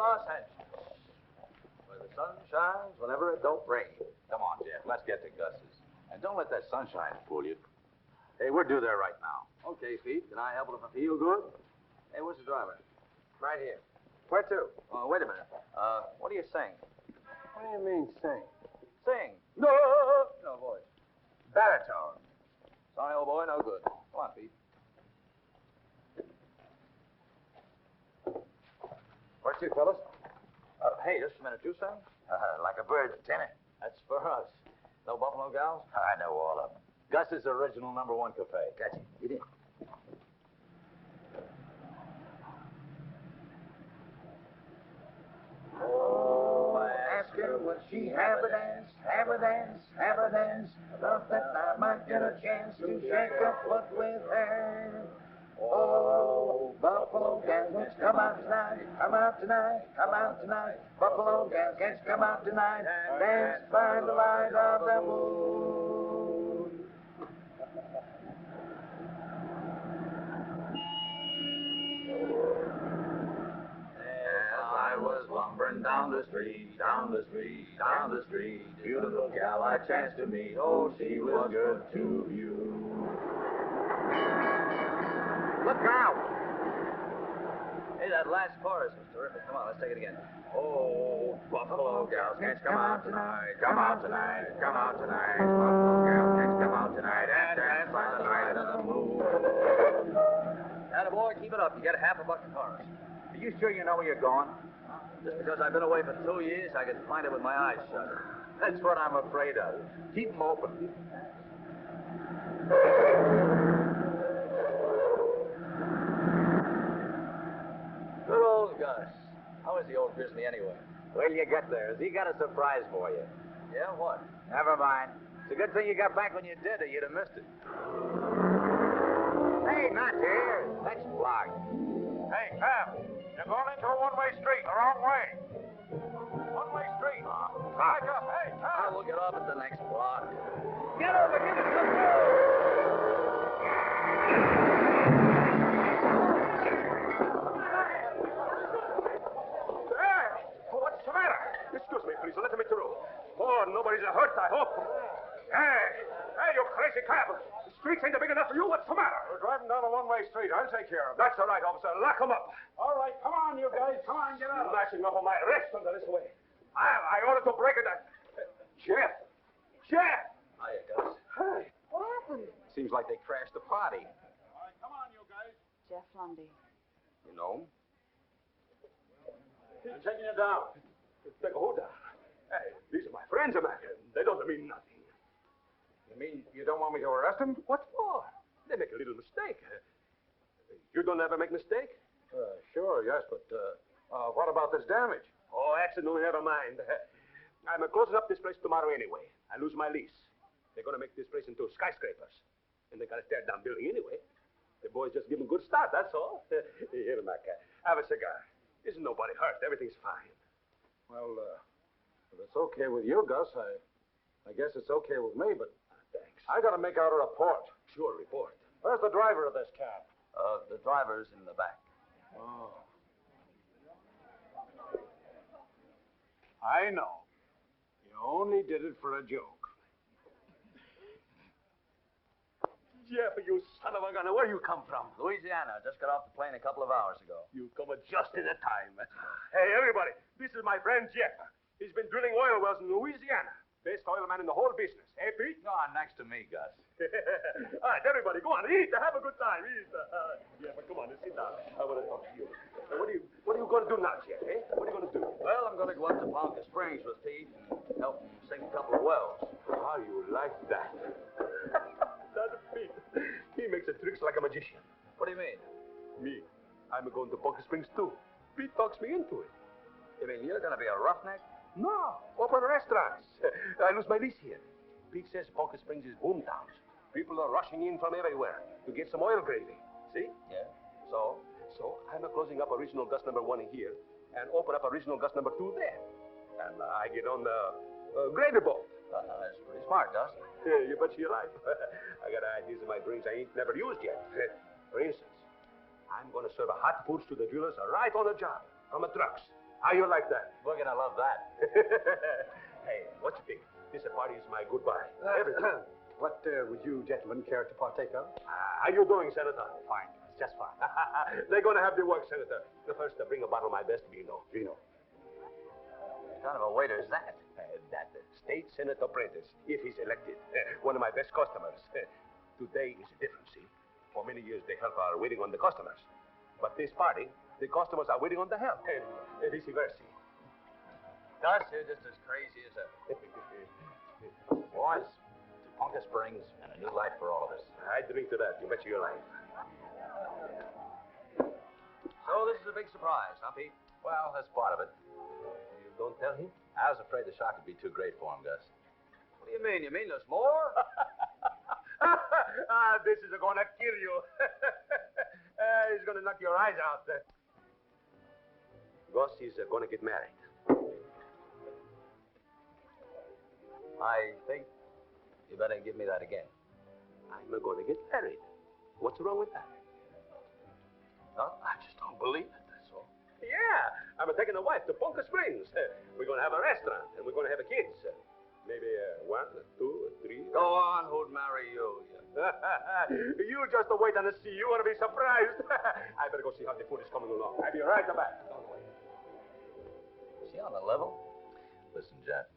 Los Angeles, where the sun shines whenever it don't rain. Come on, Jeff, let's get to Gus's. And don't let that sunshine fool you. Hey, we're due there right now. Okay, Pete, can I help it if I feel good? Hey, where's the driver? Right here. Where to? Oh, wait a minute. What do you sing? What do you mean, sing? Sing. No voice. Baritone. Sorry, old boy, no good. Come on, Pete. Where to, fellas? Hey, just a minute. You sing? Like a bird's tenor. That's for us. No Buffalo gals? I know all of them. Gus's original #1 cafe. Gotcha. Get in. Oh, ask her, would she have a dance, have a dance, have a dance? Thought that I might get a chance to shake a foot with her. Oh, Buffalo gals, let's come out tonight, come out tonight, come out tonight. Buffalo gals, let's come out tonight, dance by the light of the moon. I was lumbering down the street, down the street, down the street. Beautiful gal I chanced to meet. Oh, she was good to you. Look out! Hey, that last chorus was terrific. Come on, let's take it again. Oh, Buffalo gals, can't you come out tonight? Come out tonight, come out tonight. Buffalo gals, can't you come out tonight? And dance by the light of the moon. Attaboy, keep it up. You get half a buck a chorus. Are you sure you know where you're going? Just because I've been away for 2 years, I can find it with my eyes shut. That's what I'm afraid of. Keep them open. Good old Gus. How is the old grizzly anyway? Wait till you get there. Has he got a surprise for you? Yeah, what? Never mind. It's a good thing you got back when you did, or you'd have missed it. Hey, not here. Next block. Hey, Pam, you're going into a one-way street, the wrong way. One-way street. Back up. Hey, Pam. We'll get off at the next block. Get over, give us some room. Hey, what's the matter? Excuse me, please. Let me through. Oh, nobody's hurt, I hope. Hey, you crazy cab. The streets ain't big enough for you. What's the matter? We're driving down a one-way street. I'll take care of it. That's all right, officer. Lock 'em up. All right, come on, you guys. Come on, get out. Lashing up on my wrist under this way. I ordered to break it. Jeff. Hiya, Gus. Hey. What happened? Seems like they crashed the party. All right, come on, you guys. Jeff Lundy. You know him? I'm taking you down. Take a hold down. Hey, these are my friends, American. They don't mean nothing. You mean you don't want me to arrest him? What for? They make a little mistake. You don't ever make mistake? Sure, yes, but what about this damage? Oh, accident, never mind. I'm closing up this place tomorrow anyway. I lose my lease. They're going to make this place into skyscrapers. And they got to tear down building anyway. The boys just give them a good start, that's all. Here, Mac, have a cigar. Isn't nobody hurt. Everything's fine. Well, if it's okay with you, Gus, I guess it's okay with me, but Thanks. I got to make out a report. Sure, report. Where's the driver of this cab? The driver's in the back. Oh. I know. You only did it for a joke. Jeff, you son of a gun. Where you come from? Louisiana. Just got off the plane a couple of hours ago. You come just in the time. Hey, everybody. This is my friend Jeff. He's been drilling oil wells in Louisiana. Best oil man in the whole business. Hey, Pete? No, next to me, Gus. All right, everybody, go on. Eat. Have a good time. Eat. Jeff, come on. Sit down. I want to talk to you. What are you going to do now, Jeff? Eh? What are you going to do? Well, I'm going to go up to Ponca Springs with Pete and help him sink a couple of wells. How you like that? That's Pete. He makes the tricks like a magician. What do you mean? Me. I'm going to Ponca Springs, too. Pete talks me into it. You mean you're going to be a roughneck? No. Open restaurants. I lose my lease here. Pete says Ponca Springs is boom towns. People are rushing in from everywhere to get some oil gravy. See? Yeah. So? So I'm closing up original Gus #1 here and open up original Gus #2 there. And I get on the gravy boat. That's pretty smart, Gus. Yeah, you bet your life. I got ideas in my brains I ain't never used yet. For instance, I'm going to serve hot foods to the drillers right on the job from the trucks. How you like that? We're gonna love that. Hey, what you think? This party is my goodbye. Everything. What would you gentlemen care to partake of? How you doing, Senator? Fine. Just fine. They're going to have the work, Senator. First, bring a bottle of my best vino. Vino. What kind of a waiter is that? That state Senate apprentice, if he's elected. One of my best customers. Today is different, see? For many years, the help are waiting on the customers. But this party, the customers are waiting on the help. And vice versa. Gus, you're just as crazy as ever. Boys, to Ponca Springs and a new life for all of us. I drink to that. You bet your life. So this is a big surprise, huh, Pete? Well, that's part of it. You don't tell him? I was afraid the shock would be too great for him, Gus. What do you mean? You mean there's more? This is going to kill you. He's going to knock your eyes out. Gus is going to get married. I think you better give me that again. I'm going to get married. What's wrong with that? No, I just don't believe it, that's all. Yeah, I'm taking a wife to Ponca Springs. We're going to have a restaurant, and we're going to have a kids. Maybe 1, 2, 3. Go on, who'd marry you? You just wait and see. You want to be surprised. I better go see how the food is coming along. I'll be right back. Don't wait. Is he on the level? Listen, Jack,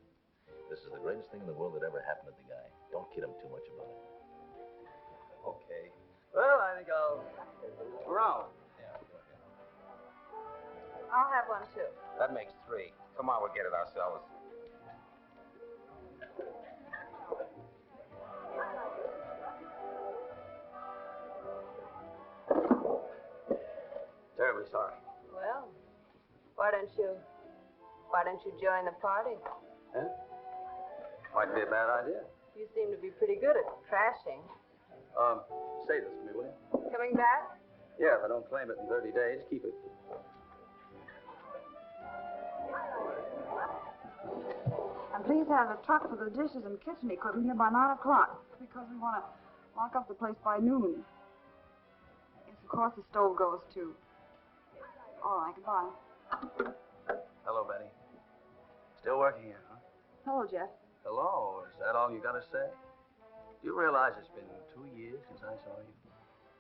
this is the greatest thing in the world that ever happened to the guy. Don't kid him too much about it. Okay. Well, I think I'll around. Yeah, go ahead. I'll have one, too. That makes 3. Come on, we'll get it ourselves. Terribly sorry. Well, why don't you join the party? Huh? Might be a bad idea. You seem to be pretty good at crashing. Say this to me, will you? Coming back? Yeah, if I don't claim it in 30 days, keep it. And please have the truck for the dishes and kitchen equipment here by 9 o'clock, because we want to lock up the place by noon. Yes, of course the stove goes too. All right, goodbye. Hello, Betty. Still working here, huh? Hello, Jeff. Hello. Is that all you got to say? Do you realize it's been 2 years since I saw you?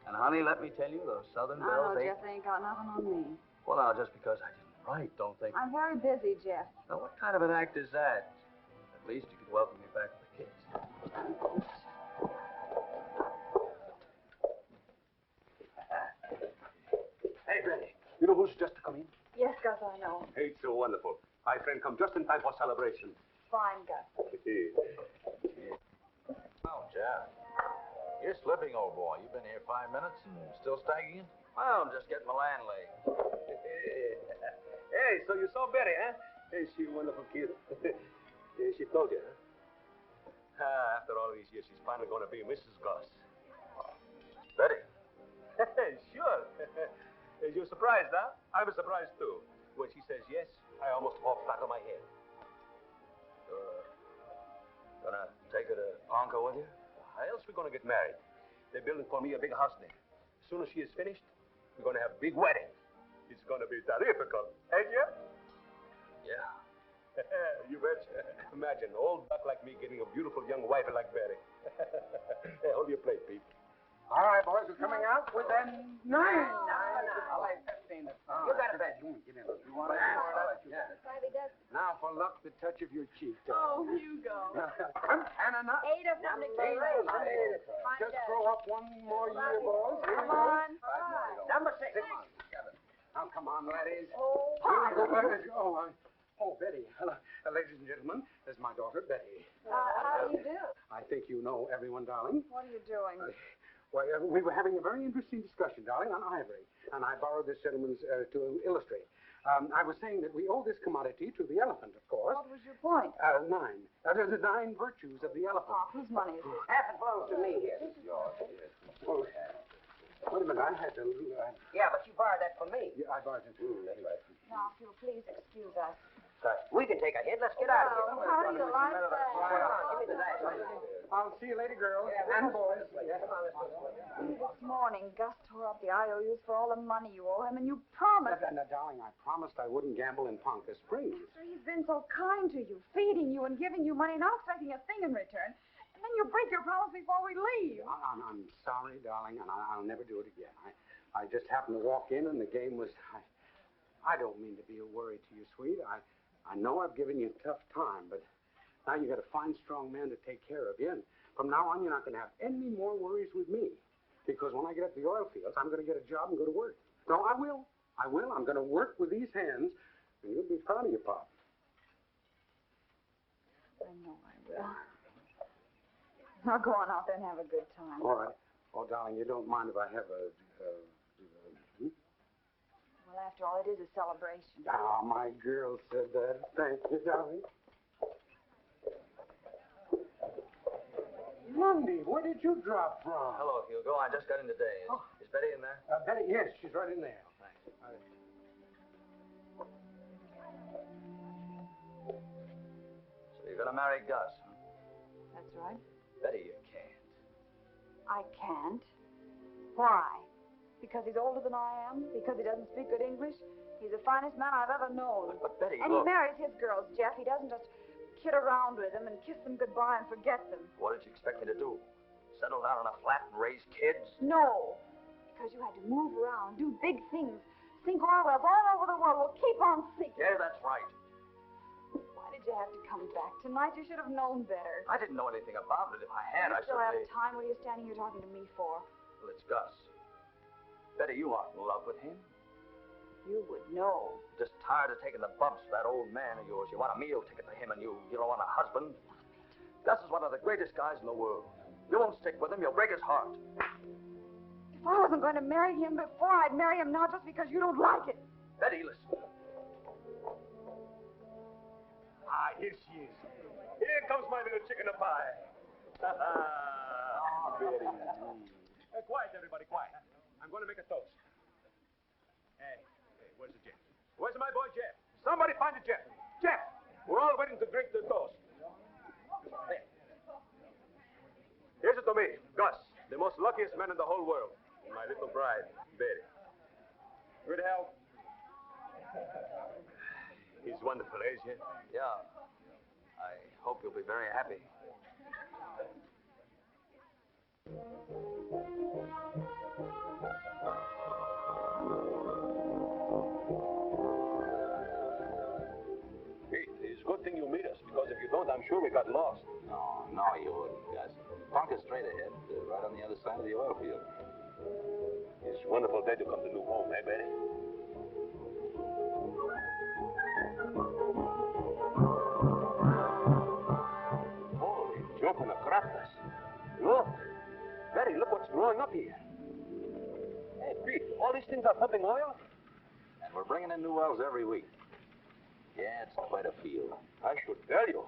And, honey, let me tell you, those Southern No, Bells Jeff, they ain't got nothing on me. Well, now, just because I didn't write, don't think... I'm very busy, Jeff. Now, what kind of an act is that? At least you could welcome me back with the kids. Hey, Betty. You know who's just come in? Yes, Gus, I know. Hey, it's so wonderful. My friend come just in time for celebration. Fine, Gus. Oh, Jack. You're slipping, old boy. You've been here 5 minutes and still staggering? Well, I'm just getting my land laid. Hey, so you saw Betty, huh? Hey, she a wonderful kid. She told you, huh? After all these years, she's finally going to be Mrs. Goss. Betty. Sure. You're surprised, huh? I was surprised, too. When she says yes, I almost fall flat on my head. Gonna take her to Ponca with you? How else we gonna get married? They're building for me a big house there. As soon as she is finished, we're gonna have a big wedding. It's gonna be terrifical. Ain't you? Yeah. You betcha. Imagine an old duck like me getting a beautiful young wife like Betty. Hey, hold your plate, Pete. All right, boys, we're coming out with them 9. I like 15. You got a bed. Get in. You want it? Yeah. Now, for luck, the touch of your cheek. Oh, you go. And enough. 8 of them to carry. Just throw up one more year, boys. Here we Come go. on. Number 6. Now, come on, laddies. Oh, Betty. Hello. Ladies and gentlemen, this is my daughter, Betty. How do you do? I think you know everyone, darling. What are you doing? Well, we were having a very interesting discussion, darling, on ivory, and I borrowed this gentleman's to illustrate. I was saying that we owe this commodity to the elephant, of course. What was your point? 9. The 9 virtues of the elephant. Oh, whose money is it? Half it belongs to me here. Oh, wait a minute, I had to... Yeah, but you borrowed that from me. Yeah, I borrowed it. That's right. Now, if you'll please excuse us. We can take a hit. Let's get out of here. How do you like that? Give me the dice. I'll see you later, girls. And boys. Yes. This morning, Gus tore up the IOUs for all the money you owe him, and you promised... Now, darling, I promised I wouldn't gamble in Ponca Springs. After he's been so kind to you, feeding you and giving you money, not expecting a thing in return, and then you break your promise before we leave. I'm sorry, darling, and I'll never do it again. I just happened to walk in, and the game was... I don't mean to be a worry to you, sweet. I know I've given you a tough time, but now you got a fine, strong man to take care of you. And from now on, you're not going to have any more worries with me. Because when I get up to the oil fields, I'm going to get a job and go to work. No, I will. I'm going to work with these hands, and you'll be proud of your pop. I know I will. I'll go on out there and have a good time. All right. Oh, darling, you don't mind if I have a... Well, after all, it is a celebration. Ah, my girl said that. Thank you, darling. Lundy, where did you drop from? Hello, Hugo. I just got in today. Is Betty in there? Betty, yes, she's right in there. Thanks. So you're going to marry Gus, huh? That's right. Betty, you can't. I can't. Why? Because he's older than I am? Because he doesn't speak good English? He's the finest man I've ever known. But Betty, and look. he marries his girls, Jeff. He doesn't just kid around with them and kiss them goodbye and forget them. What did you expect me to do? Settle down on a flat and raise kids? No. Because you had to move around, do big things, sink oil wells all over the world. Well, keep on sinking. Yeah, that's right. Why did you have to come back tonight? You should have known better. I didn't know anything about it. If I had, You I still have certainly... time. What are you standing here talking to me for? Well, it's Gus. Betty, you aren't in love with him. You would know. Just tired of taking the bumps for that old man of yours. You want a meal ticket to him, and you don't want a husband. Gus is one of the greatest guys in the world. You won't stick with him. You'll break his heart. If I wasn't going to marry him before, I'd marry him now just because you don't like it. Betty, listen. Ah, here she is. Here comes my little chicken of pie. Betty. Quiet, everybody, quiet. I'm going to make a toast. Hey, where's the Jeff? Where's my boy Jeff? Somebody find the Jeff. Jeff, we're all waiting to drink the toast. Hey. Here's it to me, Gus, the most luckiest man in the whole world. And my little bride, Betty. Good health. He's wonderful, eh, Jeff? Yeah. I hope you'll be very happy. Pete, it's a good thing you meet us, because if you don't, I'm sure we got lost. No, you wouldn't, Gus. Ponca's straight ahead, right on the other side of the oil field. It's a wonderful day to come to new home, eh, Betty? Holy jumping acropolis. Look. Betty, look what's growing up here. Hey, Pete, all these things are pumping oil? And we're bringing in new wells every week. Yeah, it's quite a field. I should tell you.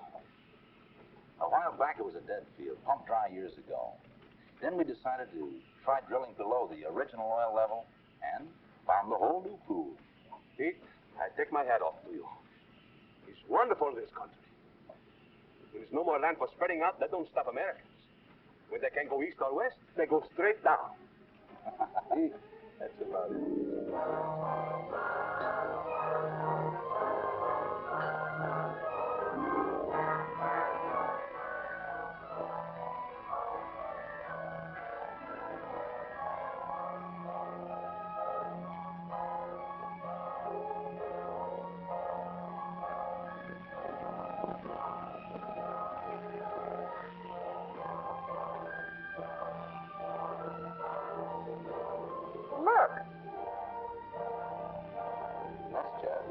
A while back, it was a dead field, pumped dry years ago. Then we decided to try drilling below the original oil level and found the whole new pool. Pete, I take my hat off to you. It's wonderful, this country. When there's no more land for spreading out, that don't stop Americans. When they can't go east or west, they go straight down. That's about it. Look. That's Jeff.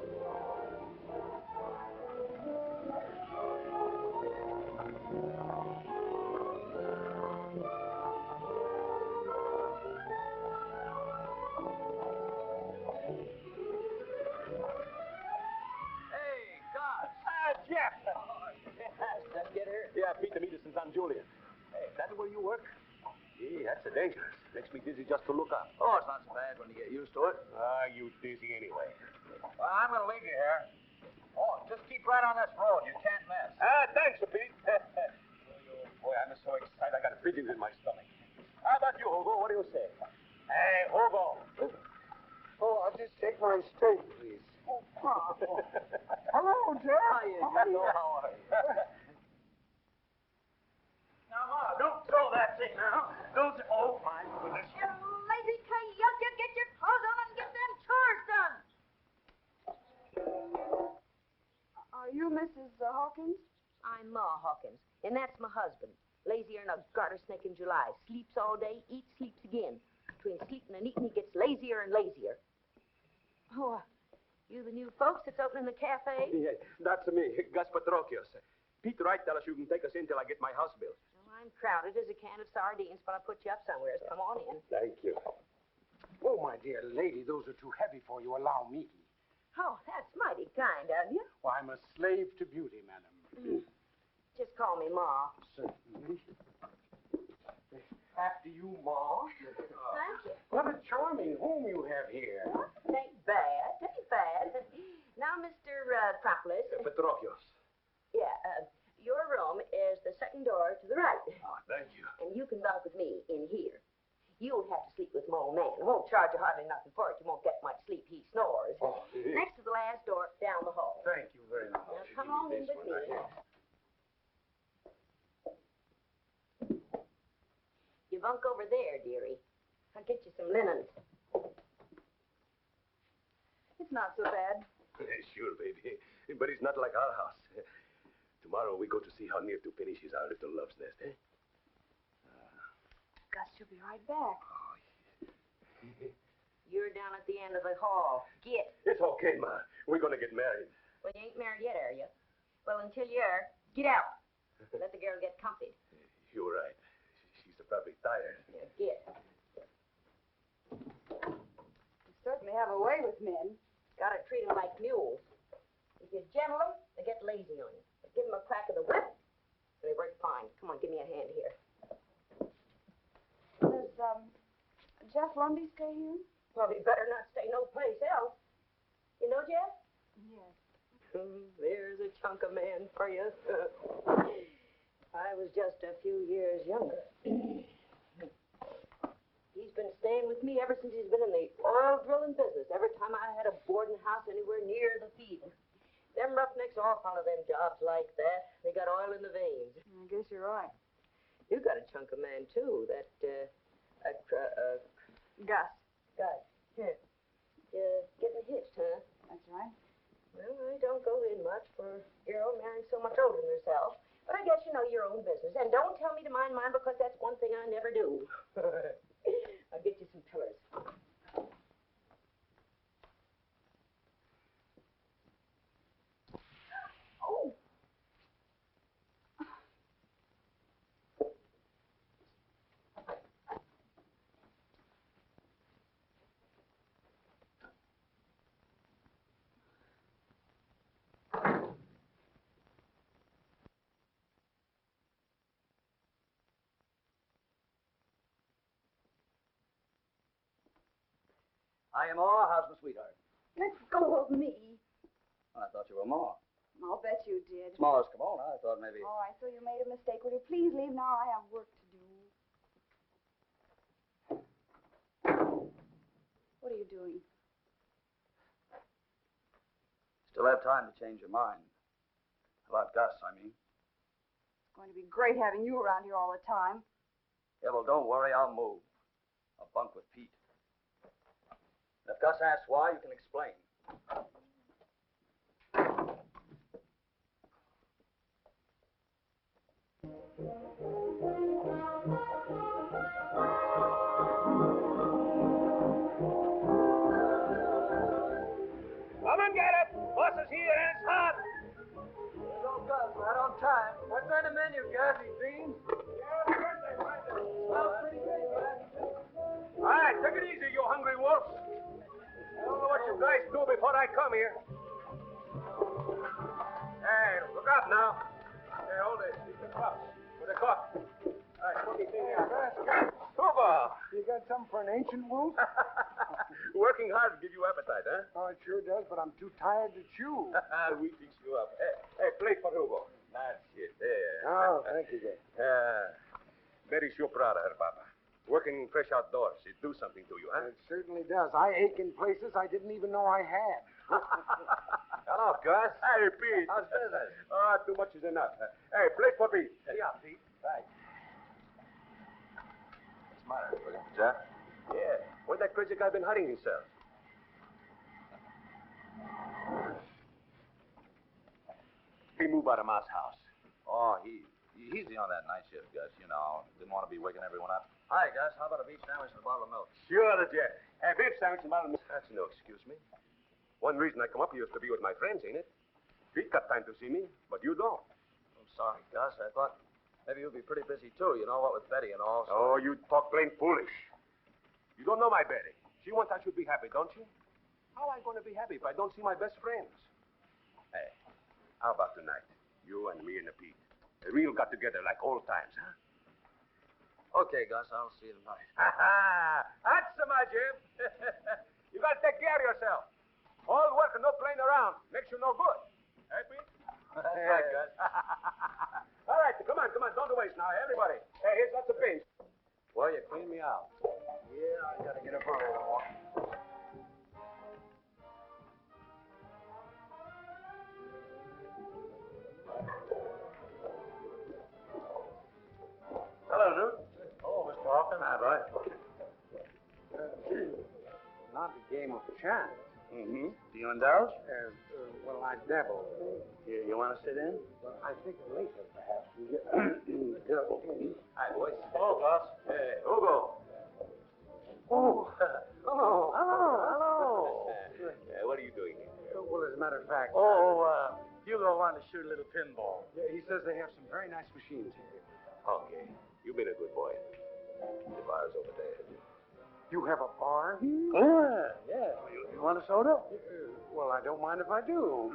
Hey, Gus. Jeff! Let's get here. Yeah, Pete, the meet us in San Julian. Hey, is that where you work? Yeah, that's dangerous. Makes me dizzy just to look up. Oh, it's not so bad when you get used to it. You dizzy anyway. Well, I'm going to leave you here. Oh, just keep right on this road. You can't miss. Thanks, Pete. Boy, I'm so excited. pigeons in my stomach. How about you, Hugo? What do you say? Hey, Hugo. Oh, I'll just take my steak, please. Oh, hello, Jeff. How are you? Now, Ma, don't throw that thing now. Don't. Oh, my goodness. You lazy coyote, you get your clothes on and get them chores done. Are you Mrs. Hawkins? I'm Ma Hawkins, and that's my husband. Lazier than a garter snake in July. Sleeps all day, eats, sleeps again. Between sleeping and eating, he gets lazier and lazier. Oh, you the new folks that's opening the cafe? Yeah, that's me, Gus Patrokios. Pete Wright tell us you can take us in till I get my house built. Well, I'm crowded as a can of sardines, but I'll put you up somewhere. Come on in. Thank you. Oh, my dear lady, those are too heavy for you. Allow me. Oh, that's mighty kind of you. Well, I'm a slave to beauty, madam. Just call me Ma. Certainly. After you, Ma. Thank you. What a charming home you have here. Ain't bad. Ain't bad. Now, Mr. Propolis. Patrokios. Yeah, your room is the second door to the right. Oh, thank you. And you can bunk with me in here. You'll have to sleep with my old man. I won't charge you hardly nothing for it. You won't get much sleep. He snores. Oh, Next to the last door down the hall. Thank you very much. Now, come on in with me. You bunk over there, dearie. I'll get you some linens. It's not so bad. Sure, baby. But it's not like our house. Tomorrow we go to see how near to finish is our little love's nest, eh? Gus, you'll be right back. You're down at the end of the hall. Get. It's okay, Ma. We're gonna get married. Well, you ain't married yet, are you? Well, until you are, get out. Let the girl get comfy. You're right. She's probably tired. Yeah, get. You certainly have a way with men. Gotta treat them like mules. If you gentle them, they get lazy on you. But give them a crack of the whip, and they work fine. Come on, give me a hand here. Does, Jeff Lundy stay here? Well, he better not stay no place else. You know Jeff? Yes. There's a chunk of man for you. I was just a few years younger. He's been staying with me ever since he's been in the oil drilling business. Every time I had a boarding house anywhere near the field. Them roughnecks all follow them jobs like that. They got oil in the veins. I guess you're right. You got a chunk of man, too. Gus. Gus. Here. You're getting hitched, huh? That's right. Well, I don't go in much for a girl marrying so much older than herself. But I guess you know your own business. And don't tell me to mind mine, because that's one thing I never do. I'll get you some pillars. Oh! Hi, Ma. How's my sweetheart? Let go of me. I thought you were Ma. I'll bet you did. Smallest, come on. I thought maybe. All right, so you made a mistake. Will you please leave now? I have work to do. What are you doing? Still have time to change your mind. About Gus, I mean. It's going to be great having you around here all the time. Yeah, well, don't worry. I'll move. I'll bunk with Pete. If Gus asks why, you can explain. Come and get it. Boss is here and it's hot. There's old Gus, right on time. What kind of menu, Gus? He beans? Smells pretty good, man. All right, take it easy, you hungry wolves. I don't know what you guys do before I come here. Hey, look up now. Hey, hold it. These are cups for the coffee. All right, put these in here. Hugo! You got something for an ancient wolf? Working hard to give you appetite, huh? Oh, it sure does, but I'm too tired to chew. We fix you up. Hey, plate for Hugo. That's it. There. Oh, thank you, Dad. Betty's sure proud of her, Papa. Working fresh outdoors, it do something to you, huh? It certainly does. I ache in places I didn't even know I had. Hello, Gus. Hey, Pete. How's business? Too much is enough. Hey, plate for Pete. Yeah, Pete. Thanks. What's the matter? Looking for Jeff? Yeah. Where's that crazy guy been hiding himself? He moved out of Ma's house. Oh, he's on that night shift, Gus. You know, didn't want to be waking everyone up. Hi, Gus. How about a beef sandwich and a bottle of milk? Sure, the Jeff. Hey, beef sandwich and bottle of milk. That's no excuse me. One reason I come up here is to be with my friends, ain't it? Pete got time to see me, but you don't. I'm sorry, Gus. I thought maybe you'd be pretty busy, too. You know what, with Betty and all. So... Oh, you talk plain foolish. You don't know my Betty. She wants I should be happy, don't you? How am I going to be happy if I don't see my best friends? Hey, how about tonight? You and me and the Pete. A real got together like old times, huh? Okay, Gus. I'll see you tonight. That's my Jim. You got to take care of yourself. All work and no playing around makes you no good. Hey, Pete? That's right, Gus. All right, come on. Don't waste now, everybody. Hey, here's lots of beans. Well, you cleaned me out. Yeah, I got to get up early. Hello, Newt. Oh, Mr. Hawkins. Hi, bud. Not a game of chance. Mm-hmm. Do you indulge? Well, I dabble. You want to sit in? Well, I think later, perhaps. We get... Hi, boys. Hello, Gus. Hey, Hugo. Oh, hello. Hello. What are you doing here? Well, as a matter of fact... Hugo wanted to shoot a little pinball. Yeah, he says they have some very nice machines here. Okay. You've been a good boy. The bar's over there. You have a bar? Yeah. You want a soda? Well, I don't mind if I do.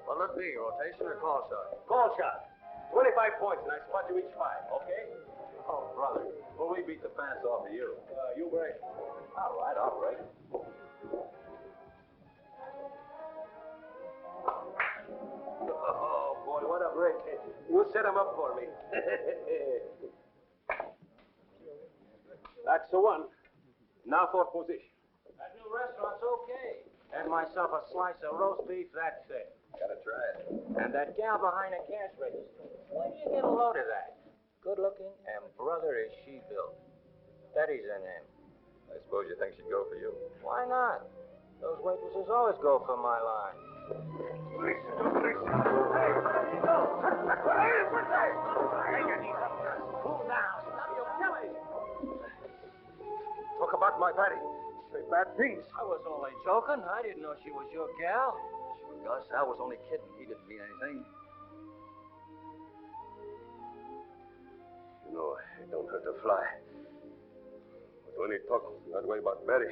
Well, let's be rotation or call shot. Call shot. 25 points, and I spot you each 5, okay? Oh, brother. Well, we beat the pants off of you. You break. All right, I'll break. Oh, boy, what a break. You set him up for me. That's the one. Now for position. That new restaurant's okay. Had myself a slice of roast beef, that's it. Gotta try it. And that gal behind the cash register. Where do you get a load of that? Good looking, and brother, is she built. Betty's her name. I suppose you think she'd go for you? Why not? Those waitresses always go for my line. Cool down. You'll kill me. Talk about my Betty. Say bad things. I was only joking. I didn't know she was your gal. Sure, Gus. Al was only kidding. He didn't mean anything. You know, it don't hurt to fly. But when he talk that way about Betty,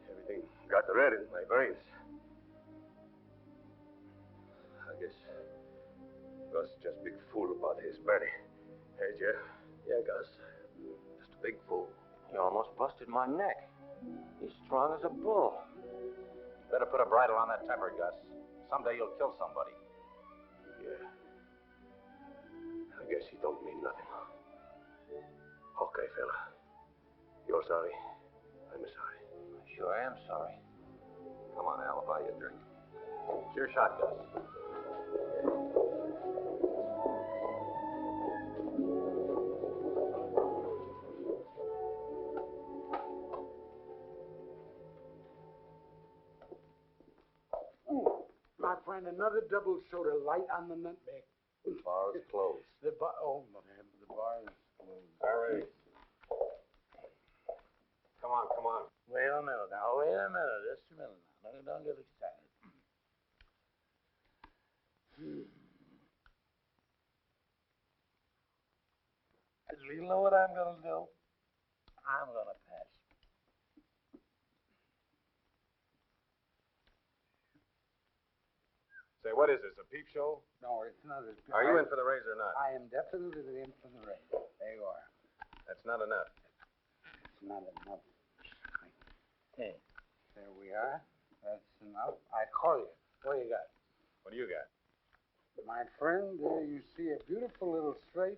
everything got red in my brains. I guess Gus just big fool about his Betty. Hey, Jeff? Yeah, Gus. Just a big fool. You almost busted my neck. He's strong as a bull. Better put a bridle on that temper, Gus. Someday you'll kill somebody. Yeah. I guess he don't mean nothing. Okay, fella. You're sorry. I'm sorry. I sure am sorry. Come on, Al, I'll buy you a drink. It's your shot, Gus. My friend, another double soda light on the nutmeg. The bar is closed. The bar is closed. Hurry. Come on. Wait a minute now. Wait a minute. Just a minute now. Don't get excited. You know what I'm going to do? I'm going to pass. Say, what is this, a peep show? No, it's not. Are you in for the raise or not? I am definitely in for the raise. There you are. That's not enough. It's not enough. Hey. There we are. That's enough. I call you. What do you got? What do you got? My friend, there you see a beautiful little straight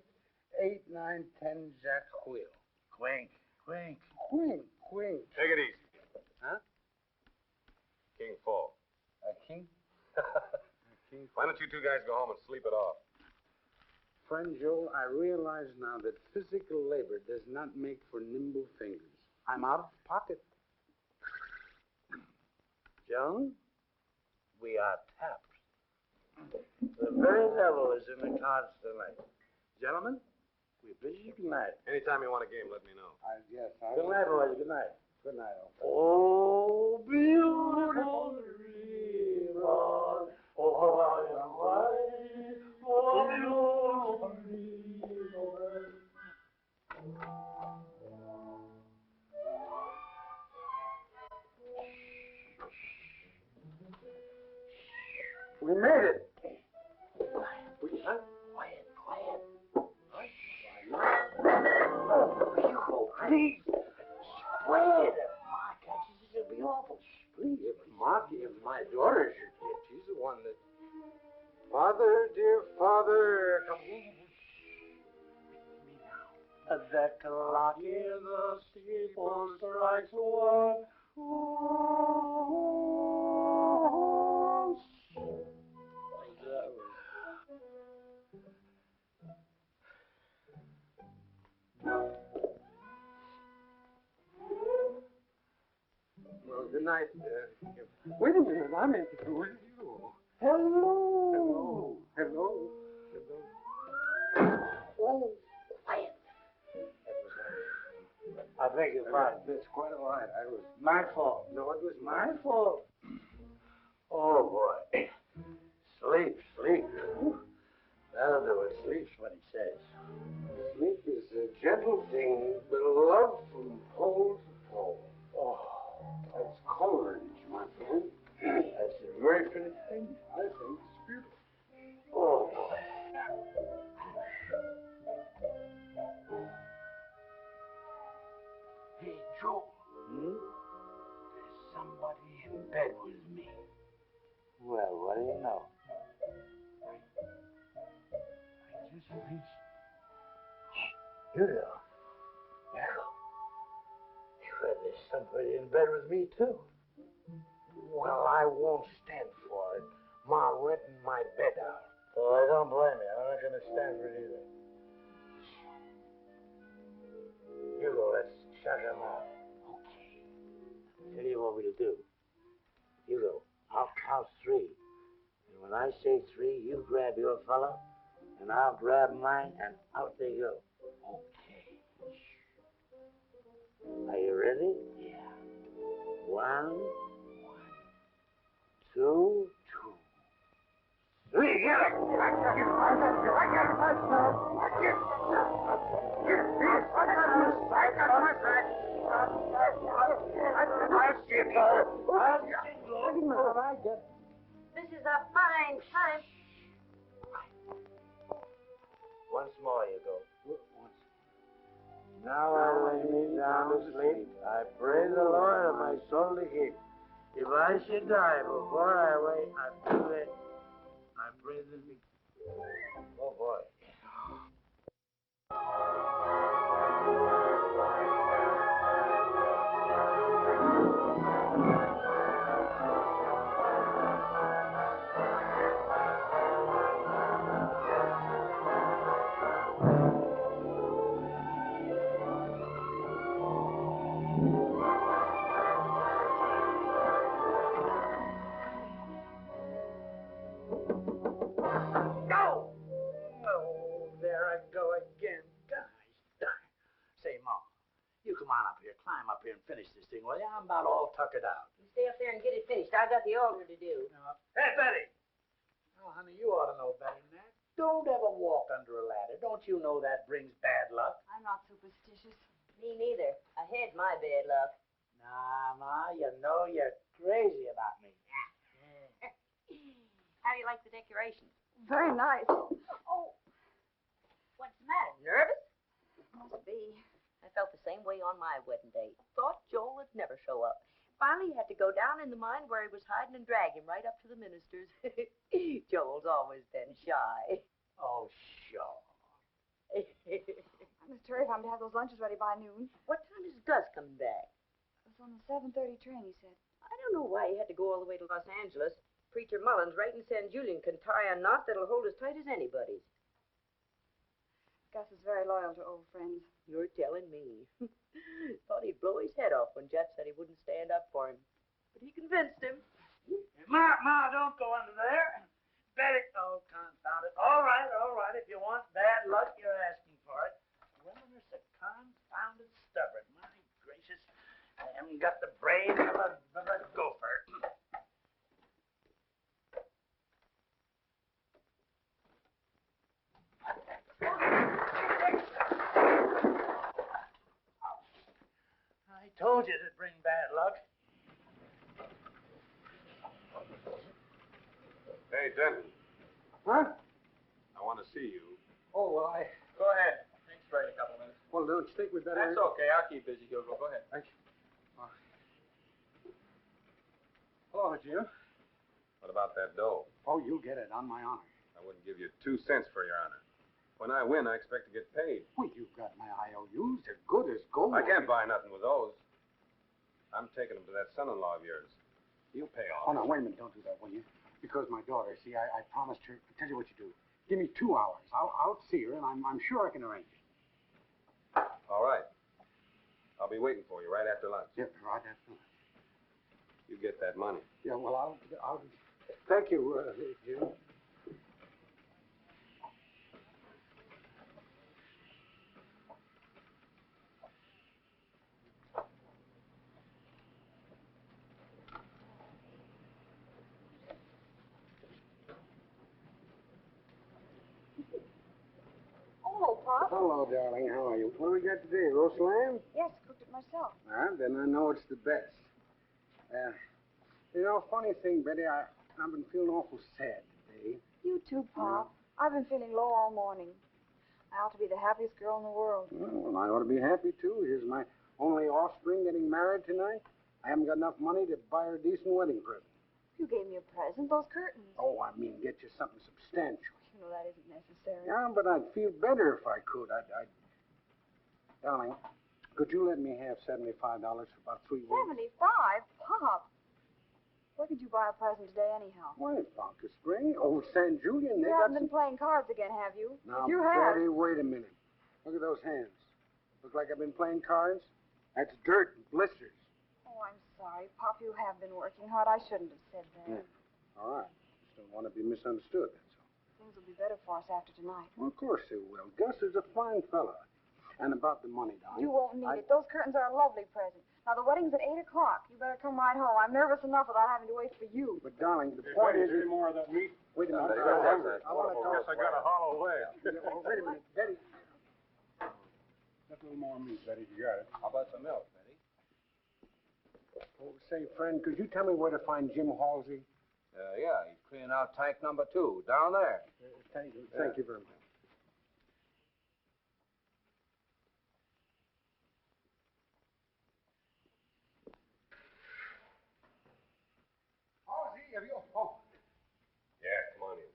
8, 9, 10 jack wheel. Quink, quink. Quink, quink. Take it easy. Huh? King fall. A king? King. Why don't you two guys go home and sleep it off? Friend Joe, I realize now that physical labor does not make for nimble fingers. I'm out of pocket. Joan, we are tapped. The very devil is in the cards tonight. Gentlemen, we're busy tonight. Anytime you want a game, let me know. Yes, Good night, boys. Good night. Good night, old friend. Oh, beautiful river, oh, I am right, oh, beautiful river. We made it. Quiet. Hugo, please. Quiet. Mark, this will be awful. Please. Marky is my daughter. She's the one that... Father, dear father, come home. The clock in the steeple strikes one. Well, good night. Wait a minute, I'm in with you. Hello. Hello. Oh, quiet. I beg your pardon. That's quite all right. I was... My fault. No, it was My fault. Oh, boy. Sleep. That'll do it. Sleep's what he says. Sleep is a gentle thing, beloved from pole to pole. Oh, That's Coleridge, my friend. that's a very pretty thing. I think it's beautiful. Oh, boy. Hey, Joe. There's somebody in bed with me. Well, what do you know? I just reached... You know. Well, there's somebody in bed with me, too. Well, I won't stand for it. Ma renting my bed out. Oh, I don't blame you. I'm not going to stand for it either. Hugo, let's shut him out. Okay. Tell you what we'll do. Hugo, I'll count 3. And when I say 3, you grab your fella, and I'll grab mine, and out they go. Okay. Are you ready? Yeah. 1, 2, 3. Get it! I got it myself. This is a fine time. Once more, Hugo. Now I lay me down to sleep. I pray the Lord of my soul to keep. If I should die before I wake, I do it. I pray the me. Oh, boy. Climb up here and finish this thing. Well, yeah, I'm about all tuckered out. You stay up there and get it finished. I got the altar to do. Hey, Betty! Oh, honey, you ought to know better than that. Don't ever walk under a ladder. Don't you know that brings bad luck? I'm not superstitious. Me neither. I had my bad luck. Nah, Ma, you know you're crazy about me. How do you like the decorations? Very nice. Oh, what's the matter? Nervous? Must be. I felt the same way on my wedding day. Thought Joel would never show up. Finally, he had to go down in the mine where he was hiding and drag him right up to the minister's. Joel's always been shy. Oh, sure. Miss Terry, if I'm to have those lunches ready by noon. What time is Gus coming back? It's on the 7:30 train, he said. I don't know why he had to go all the way to Los Angeles. Preacher Mullins right in San Julian can tie a knot that'll hold as tight as anybody's. Gus is very loyal to old friends. You're telling me. Thought he'd blow his head off when Jet said he wouldn't stand up for him. But he convinced him. Ma, don't go under there. Betty, oh, confound it. All right. If you want bad luck, you're asking for it. Women are so confounded stubborn. My gracious, I haven't got the brain of a gopher. I told you it'd bring bad luck. Hey, Denton. Huh? I want to see you. Oh, well, Go ahead. Take straight a couple minutes. Well, don't you think we better... That's okay. I'll keep busy, Hugo. Go ahead. Thank you. Hello, Jim. What about that dough? Oh, you'll get it, on my honor. I wouldn't give you 2 cents for your honor. When I win, I expect to get paid. Well, you've got my IOUs. They're good as gold. I can't buy nothing with those. I'm taking them to that son-in-law of yours. He'll pay off. Oh, no, wait a minute. Don't do that, will you? Because my daughter, see, I promised her... Tell you what you do. Give me 2 hours. I'll see her, and I'm sure I can arrange it. All right. I'll be waiting for you right after lunch. Yeah, right after lunch. You get that money. Yeah, well, I'll... Thank you, Jim. Hello, Pop. Hello, darling. How are you? What do we got today? Roast lamb? Yes, cooked it myself. Then I know it's the best. You know, funny thing, Betty, I've been feeling awful sad today. You too, Pop. I've been feeling low all morning. I ought to be the happiest girl in the world. Well, I ought to be happy, too. Here's my only offspring getting married tonight. I haven't got enough money to buy her a decent wedding present. You gave me a present, those curtains. Oh, I mean, get you something substantial. You know that isn't necessary. Yeah, but I'd feel better if I could. Darling, could you let me have $75 for about 3 weeks? 75? Pop. Where could you buy a present today, anyhow? Why, Ponca Spring, old San Julian, they You got haven't been playing cards again, have you? Now, If you have... Betty, wait a minute. Look at those hands. Look like I've been playing cards? That's dirt and blisters. Oh, I'm sorry. Pop, you have been working hard. I shouldn't have said that. All right. Just don't want to be misunderstood, that's all. Things will be better for us after tonight. Well, of course they will. Gus is a fine fella. And about the money, darling. You won't need it. Those curtains are a lovely present. Now, the wedding's at 8 o'clock. You better come right home. I'm nervous enough without having to wait for you. But, darling, the point is... any more of that meat? Wait a minute. I'm hungry. I want to Guess I got a hollow leg. Wait a minute, Betty. Just a little more meat, Betty, if you got it. How about some milk, Betty? Oh, say, friend, could you tell me where to find Jim Halsey? Yeah, he's cleaning out tank number 2, down there. Thank you. Thank you very much. Halsey, have you... Oh. Yeah, come on in.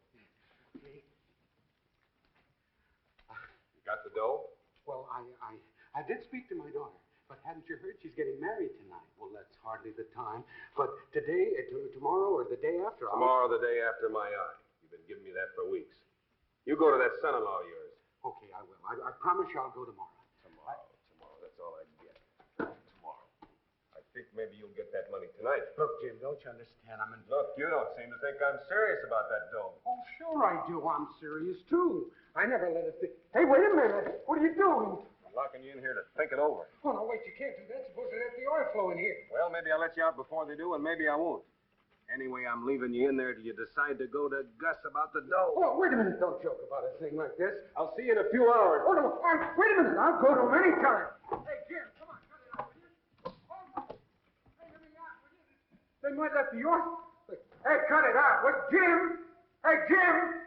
You got the dough? Well, I did speak to my daughter, but hadn't you heard she's getting married tonight? Well, that's hardly the time. But today, tomorrow, or the day after... Tomorrow, the day after my eye. You've been giving me that for weeks. You go to that son-in-law of yours. Okay, I will. I promise you I'll go tomorrow. Tomorrow. That's all I can get. Tomorrow. I think maybe you'll get that money tonight. Look, Jim, don't you understand? Look, you don't seem to think I'm serious about that dough. Oh, sure I do. I'm serious, too. I never let it... Hey, wait a minute. What are you doing? I'm locking you in here to think it over. Oh, no, wait, you can't do that. Suppose they let the oil flow in here. Well, maybe I'll let you out before they do, and maybe I won't. Anyway, I'm leaving you in there till you decide to go to Gus about the dough. Oh, wait a minute. Don't joke about a thing like this. I'll see you in a few hours. Oh, no. Wait a minute. I'll go to him anytime. Hey, Jim, come on. Cut it out, will you? Hey, let me out, will you? They might let the oil... Hey, cut it out. What, Jim? Hey, Jim!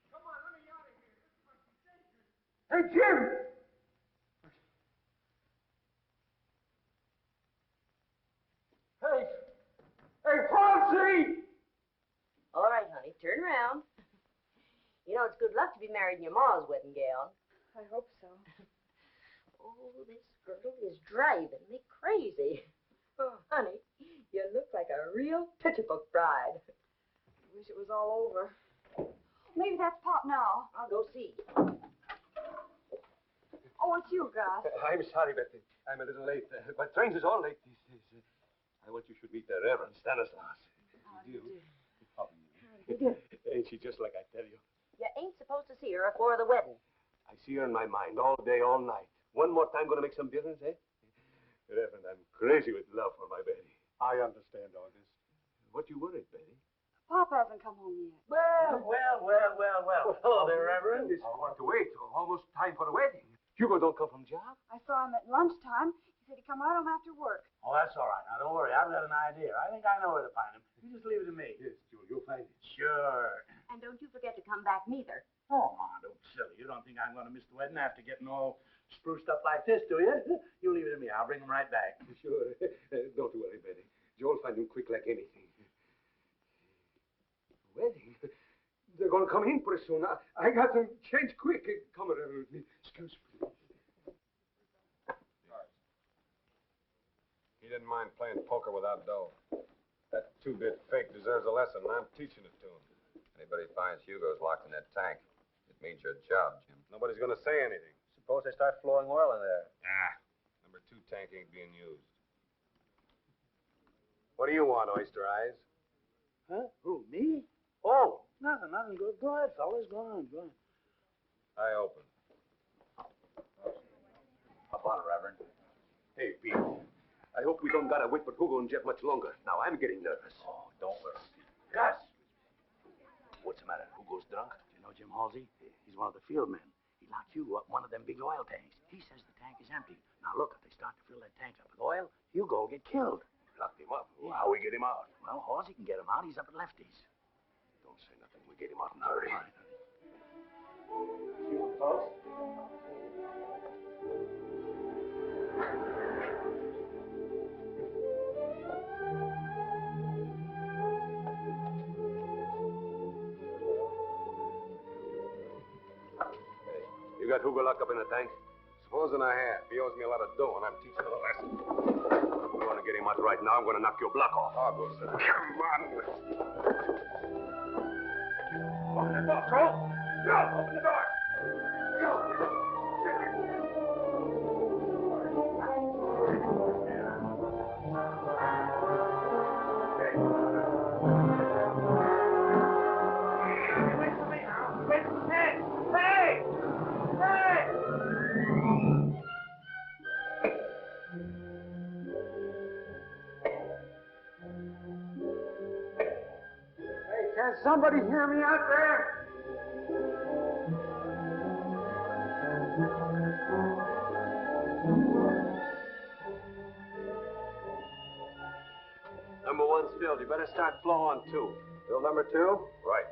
Come on, let me out of here. This must be dangerous. Hey, Jim! Hey, turn around. You know, it's good luck to be married in your ma's wedding gown. I hope so. Oh, this girdle is driving me crazy. Oh, honey, you look like a real picture book bride. I wish it was all over. Maybe that's Pop now. I'll go see. Oh, it's you, Gus. I'm sorry, Betty. I'm a little late. But trains is all late these days. I want you should meet the Reverend Stanislaus. How do you? Ain't she just like I tell you? You ain't supposed to see her before the wedding. I see her in my mind all day, all night. One more time gonna make some difference, eh? Reverend, I'm crazy with love for my Betty. I understand all this. What you worried, Betty? Pop hasn't come home yet. Well. Hello there, Reverend. I want to wait. Almost time for the wedding. Hugo don't come from job? I saw him at lunchtime. He said he'd come right home after work. Oh, that's all right. Now, don't worry. I've got an idea. I think I know where to find him. You just leave it to me. Yes, Jewel, you'll find it. Sure. And don't you forget to come back neither. Oh, Ma, don't be silly. You don't think I'm going to miss the wedding after getting all spruced up like this, do you? You leave it to me. I'll bring him right back. Sure. Don't worry, Betty. Joe'll find him quick like anything. Wedding? They're going to come in pretty soon. I got to change quick. Come around with me. Excuse me. He didn't mind playing poker without dough. That two-bit fake deserves a lesson, and I'm teaching it to him. Anybody finds Hugo's locked in that tank, it means your job, Jim. Nobody's going to say anything. Suppose they start flowing oil in there. Number 2 tank ain't being used. What do you want, Oyster Eyes? Huh? Who, me? Oh, nothing. Go ahead, fellas. Go on. I open. How about it, Reverend? Hey, Pete. I hope we don't gotta wait for Hugo and Jeff much longer. Now, I'm getting nervous. Oh, don't worry. Gus! What's the matter? Who goes drunk? You know Jim Halsey? He's one of the field men. He locked Hugo up in one of them big oil tanks. He says the tank is empty. Now, look, if they start to fill that tank up with oil, Hugo will get killed. Locked him up. Yeah. How we get him out? Well, Halsey can get him out. He's up at Lefty's. Don't say nothing. We get him out in a hurry. You got Hugo locked up in the tank? Supposing I have. He owes me a lot of dough, and I'm teaching him a lesson. You want to get him out right now? I'm going to knock your block off. I'll go, sir. Come on. Open the door, Joe. Joe, open the door. Wait for me now. Wait for me. Hey! Can somebody hear me out there? Number 1's filled. You better start flow on 2. Bill number 2? Right.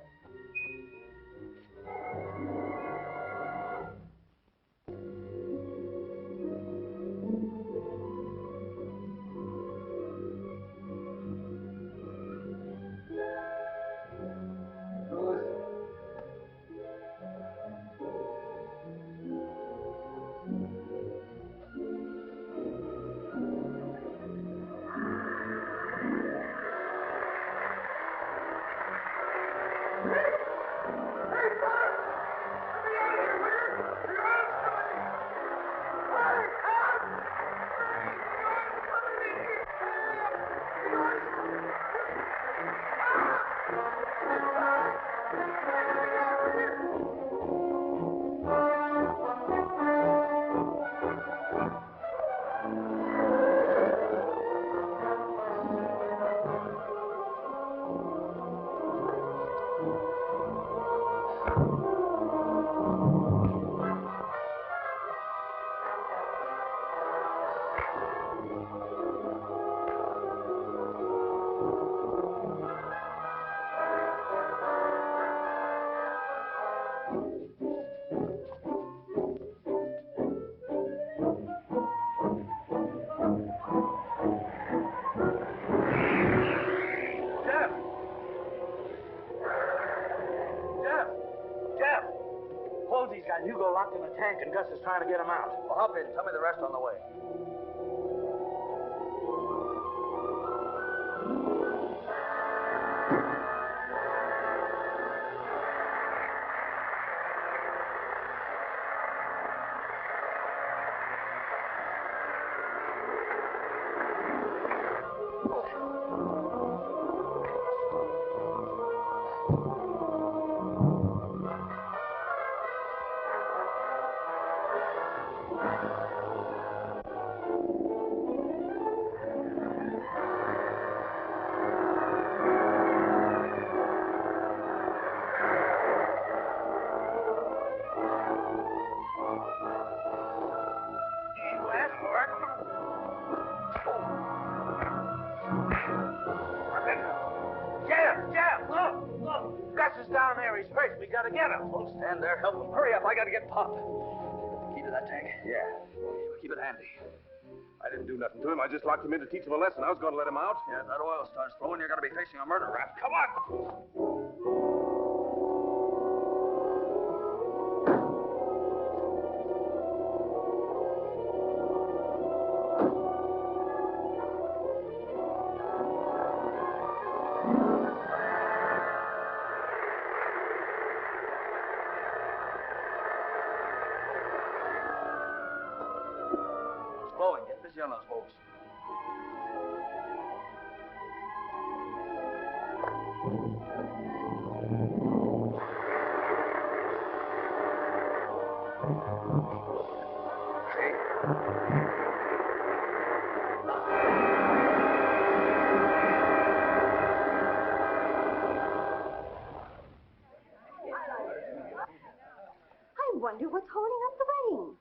locked in a tank, and Gus is trying to get him out. Well, hop in. Tell me the rest on the way. Stand there, help him. Hurry up, I gotta get Pop. The key to that tank? Yeah. Keep it handy. I didn't do nothing to him. I just locked him in to teach him a lesson. I was going to let him out. Yeah, if that oil starts flowing, you're gonna be facing a murder rap. Come on! It's blowing. Get busy on those hose. I wonder what's holding up the wedding.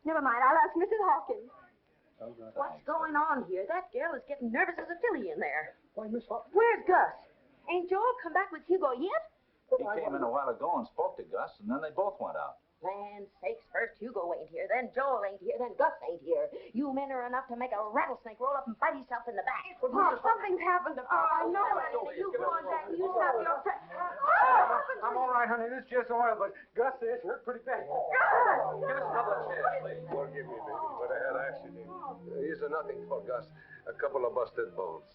Never mind, I'll ask Mrs. Hawkins. What's going on here? That girl is getting nervous as a filly in there. Why, Miss Hawkins? Where's Gus? Ain't Joel come back with Hugo yet? He came in a while ago and spoke to Gus, and then they both went out. Land sakes, first Hugo ain't here, then Joel ain't here, then Gus ain't here. You men are enough to make a rattlesnake roll up and bite himself in the back. Pop, something's happened to Pop. I know it. You go on back and you stop your... I'm all right, honey. This is just oil, but Gus says hurt pretty bad. Give us another chance, please. Forgive me, baby, but I had an accident. Here's a nothing for Gus. A couple of busted bones.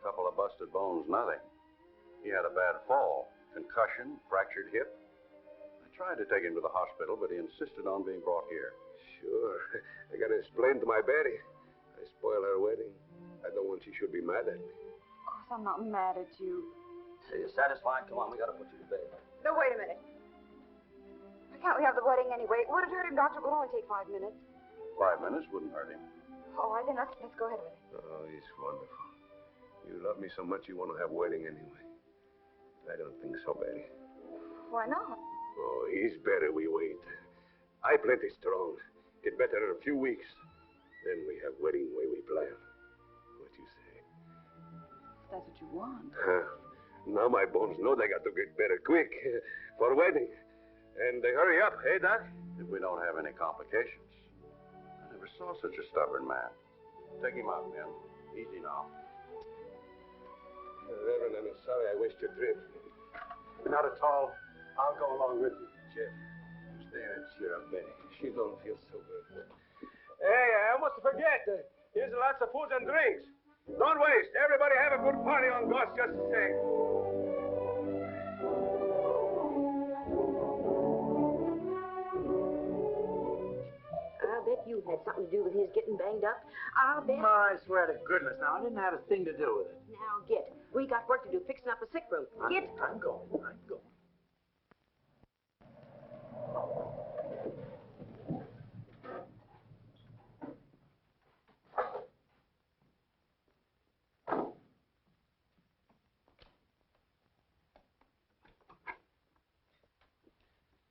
Couple of busted bones, nothing. He had a bad fall, concussion, fractured hip. I tried to take him to the hospital, but he insisted on being brought here. Sure. I gotta explain to my Betty. I spoiled her wedding. I don't want she should be mad at me. Of course, I'm not mad at you. Are you satisfied? Come on, we gotta put you to bed. No, wait a minute. Why can't we have the wedding anyway? Would it hurt him, Doctor? It would only take 5 minutes. 5 minutes wouldn't hurt him. All right, then let's go ahead with it. Oh, he's wonderful. You love me so much you want to have wedding anyway. I don't think so, Betty. Why not? Oh, he's better we wait. I plenty strong. Get better in a few weeks. Then we have wedding way we plan. What you say? If that's what you want. Now my bones know they got to get better quick for wedding. And they hurry up, hey, Doc? If we don't have any complications. I never saw such a stubborn man. Take him out, men. Easy now. Reverend, I'm sorry I wasted your trip. Not at all. I'll go along with you. Jeff, you stay and cheer up Betty. She don't feel so good. Hey, I almost forget. Here's lots of food and drinks. Don't waste. Everybody have a good party on Gus just the same. I'll bet you had something to do with his getting banged up. I'll bet... I swear to goodness, now, I didn't have a thing to do with it. Now, get. We got work to do fixing up the sick room. Get. I'm going.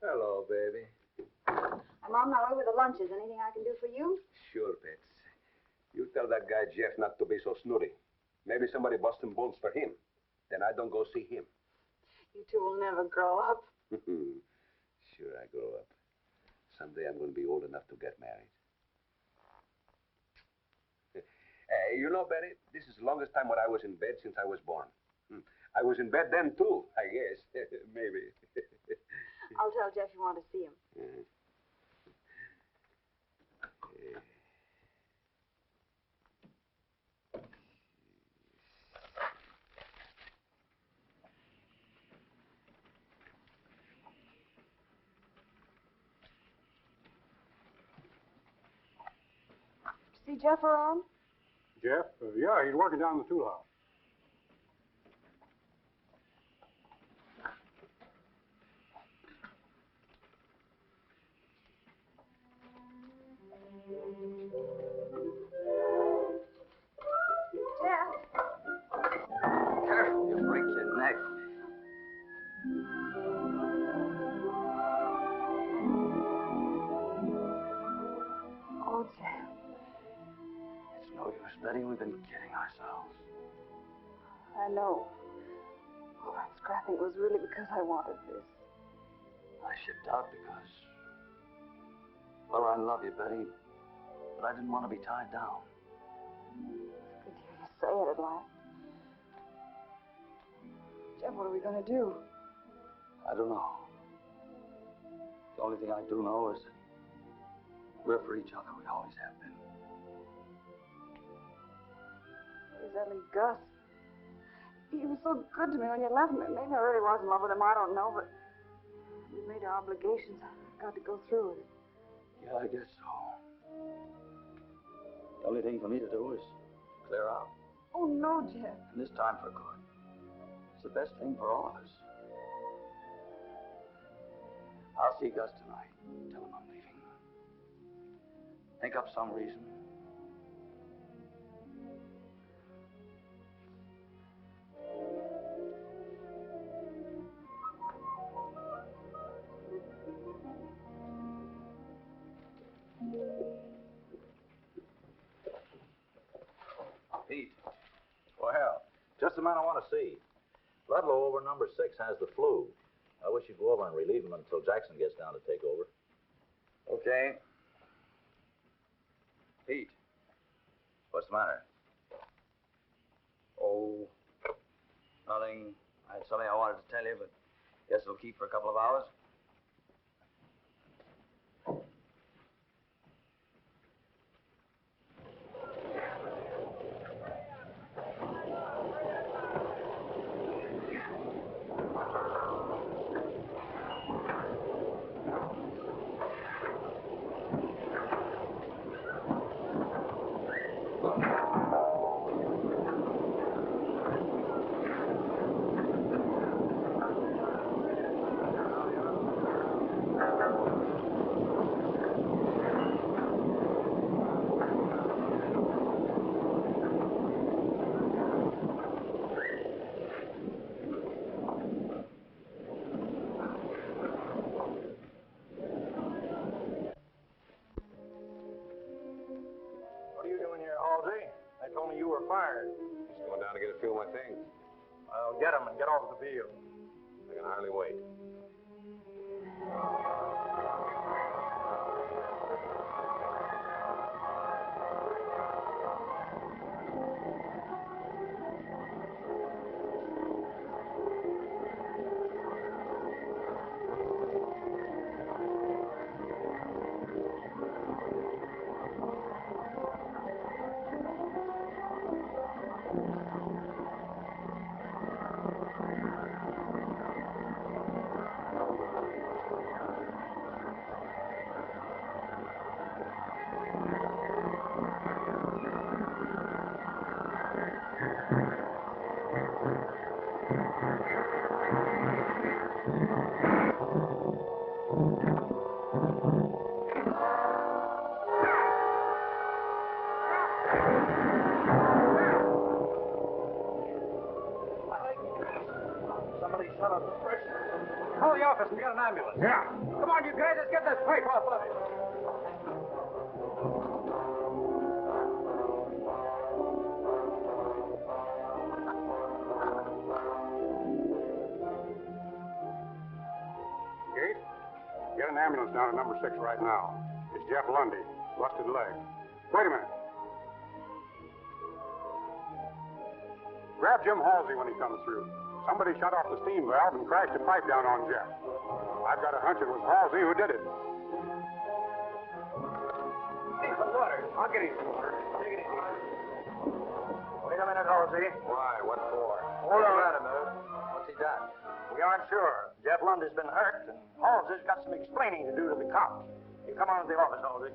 Hello, baby. I'm on my way with the lunches. Anything I can do for you? Sure, Pets. You tell that guy Jeff not to be so snooty. Maybe somebody bust some bones for him. Then I don't go see him. You two will never grow up. Sure, I grow up. Someday I'm going to be old enough to get married. You know, Betty, this is the longest time when I was in bed since I was born. I was in bed then, too, I guess. Maybe. I'll tell Jeff you want to see him. See Jeff around? Jeff? Yeah, he's working down in the tool house. Jeff? Careful, you break your neck. Oh, Jeff. It's no use, Betty. We've been kidding ourselves. I know. All that scrapping was really because I wanted this. I shipped out because... Well, I love you, Betty. But I didn't want to be tied down. It's good to hear you say it at last. Jeff, what are we going to do? I don't know. The only thing I do know is that we're for each other. We always have been. Is that Gus? He was so good to me when you left me. Maybe I really was in love with him. I don't know, but we made our obligations. I've got to go through with it. Yeah, I guess so. The only thing for me to do is clear out. Oh, no, Jeff. And this time for good. It's the best thing for all of us. I'll see Gus tonight. Tell him I'm leaving. Think up some reason. Pete. Well, just the man I want to see. Ludlow over number 6 has the flu. I wish you'd go over and relieve him until Jackson gets down to take over. Okay. Pete. What's the matter? Oh, nothing. I had something I wanted to tell you, but guess it'll keep for a couple of hours. They told me you were fired. Just going down to get a few of my things. Well, get them and get off the field. I can hardly wait. Call the office and get an ambulance. Yeah. Come on, you guys, let's get this pipe off of it. Gate, get an ambulance down to number 6 right now. It's Jeff Lundy, busted leg. Wait a minute. Grab Jim Halsey when he comes through. Somebody shut off the steam valve and crashed a pipe down on Jeff. I've got a hunch it was Halsey who did it. Hey, some water. I'll get you some water. Take it easy. Wait a minute, Halsey. Why? What for? Hold on. Wait a minute. What's he done? We aren't sure. Jeff Lundy's been hurt, and Halsey's got some explaining to do to the cops. You come on to the office, Halsey.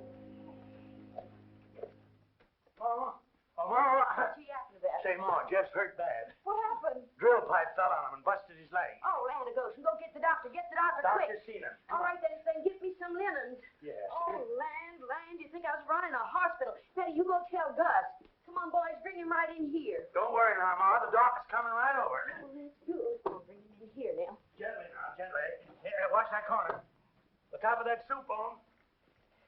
Mama. Oh, Mama. What you yapping about? Say, Ma, Jeff's hurt bad. What happened? Drill pipe fell on him and busted his leg. Oh, land of goshen. Go get the doctor. Get the doctor quick. Doctor's seen him. All right, then get me some linens. Yes. Oh, land. You think I was running a hospital? Betty, you go tell Gus. Come on, boys, bring him right in here. Don't worry now, Ma. The doctor's coming right over. Oh, that's good. I'll bring him in here now. Gently now, gently. Here, watch that corner. The top of that soup bone.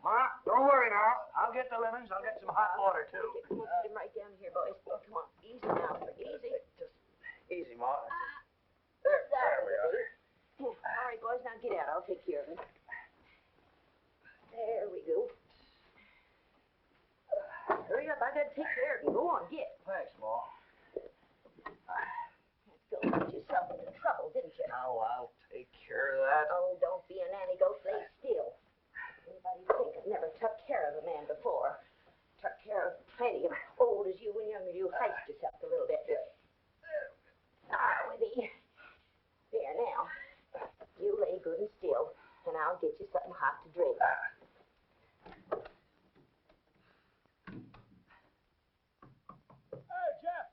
Ma, don't worry now. I'll get the linens. I'll get some hot water, too. Okay, come on, put him right down here, boys. Oh, come on. Easy now, easy. Just easy, Ma. There we are. All right, boys, now get out. I'll take care of him. There we go. Hurry up. I got to take care of him. Go on, get. Thanks, Ma. Let's go. Get yourself into trouble, didn't you? Now I'll take care of that. Oh, don't be a nanny goat. Lay still. Anybody think I never took care of a man before? Took care of plenty of old as you and young as you. Heist yourself a little bit. Ah, Wibby. There now. You lay good and still, and I'll get you something hot to drink. Hey, Jeff.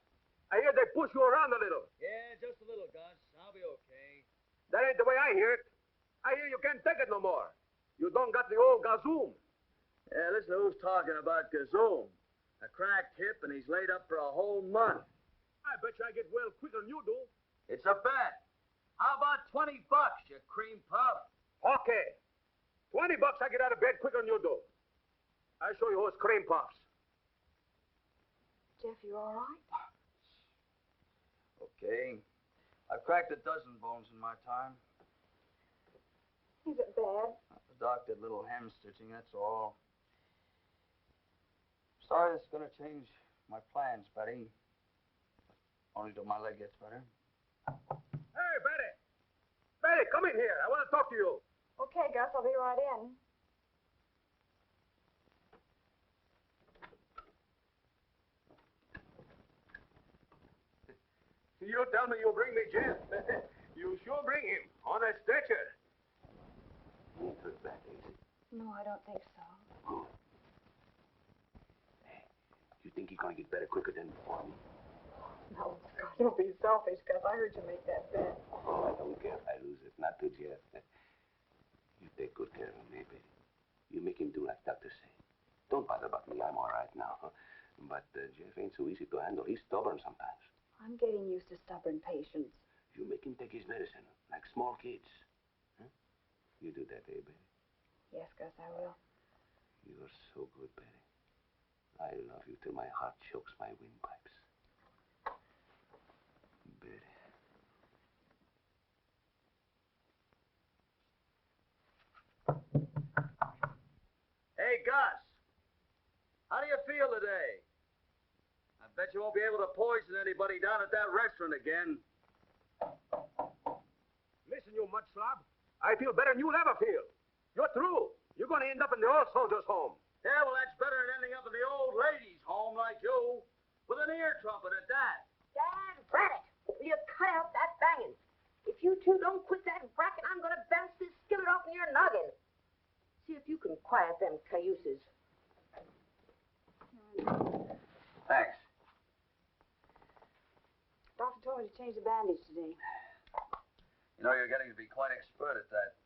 I hear they push you around a little. Yeah, just a little, Gus. I'll be okay. That ain't the way I hear it. I hear you can't take it no more. You don't got the old gazoom. Yeah, listen to who's talking about Gazoom. A cracked hip, and he's laid up for a whole month. I bet you I get well quicker than you do. It's a bet. How about $20, you cream puff? Okay. $20 I get out of bed quicker than you do. I show you who's cream puffs. Jeff, you all right? Okay. I've cracked a dozen bones in my time. Is it bad? The doc did a little hem stitching, that's all. Sorry this is going to change my plans, Betty. Only till my leg gets better. Hey, Betty. Betty, come in here. I want to talk to you. Okay, Gus, I'll be right in. You tell me you'll bring me Jeff. You sure bring him on a stretcher. He ain't hurt bad, is he? No, I don't think so. Good. Hey, you think he's gonna get better quicker than before me? No, Scott, don't be selfish, Gus. I heard you make that bet. Oh, I don't care if I lose it. Not to Jeff. You take good care of him, eh, baby? You make him do like doctor say. Don't bother about me. I'm all right now. But Jeff ain't so easy to handle. He's stubborn sometimes. I'm getting used to stubborn patients. You make him take his medicine, like small kids. Huh? You do that, eh, baby? Yes, Gus, I will. You're so good, Betty. I love you till my heart chokes my windpipes. Betty. Hey, Gus. How do you feel today? I bet you won't be able to poison anybody down at that restaurant again. Listen, you mud slob. I feel better than you'll ever feel. You're through. You're going to end up in the old soldiers' home. Yeah, well, that's better than ending up in the old ladies' home like you. With an ear trumpet at that. Dan Braddock, will you cut out that banging? If you two don't quit that bracket, I'm going to bounce this skillet off in your noggin. See if you can quiet them cayuses. Thanks. Doctor told me to change the bandage today. You know, you're getting to be quite expert at that.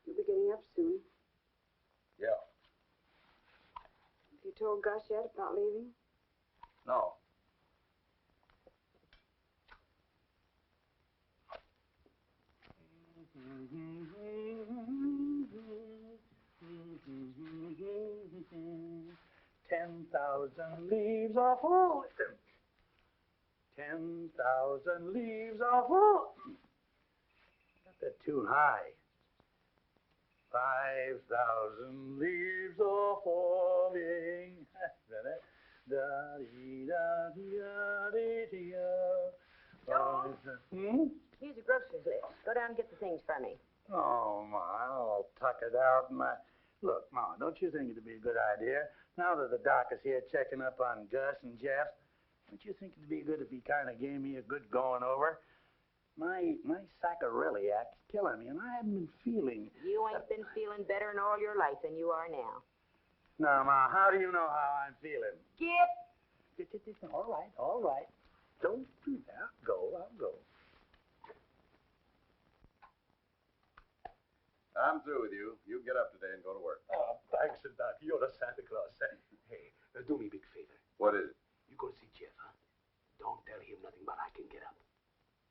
You'll be getting up soon. Yeah. Have you told Gus yet about leaving? No. $10,000 leaves of wool. 10,000 leaves of wool. Got that tune high. 5,000 leaves are falling. Da-dee-da-dee-da-dee-da. Here's a groceries list. Go down and get the things for me. Oh, Ma, all tuckered out. Look, Ma, don't you think it'd be a good idea, now that the doc is here checking up on Gus and Jeff, don't you think it'd be good if he kind of gave me a good going over? My psychoreliac's killing me, and I haven't been feeling... You ain't been feeling better in all your life than you are now. Now, Ma, how do you know how I'm feeling? Get! All right. Don't do that. I'll go. I'm through with you. You get up today and go to work. Oh, thanks, Doc. You're the Santa Claus. Hey, do me a big favor. What is it? You go see Jeff, huh? Don't tell him nothing but I can get up.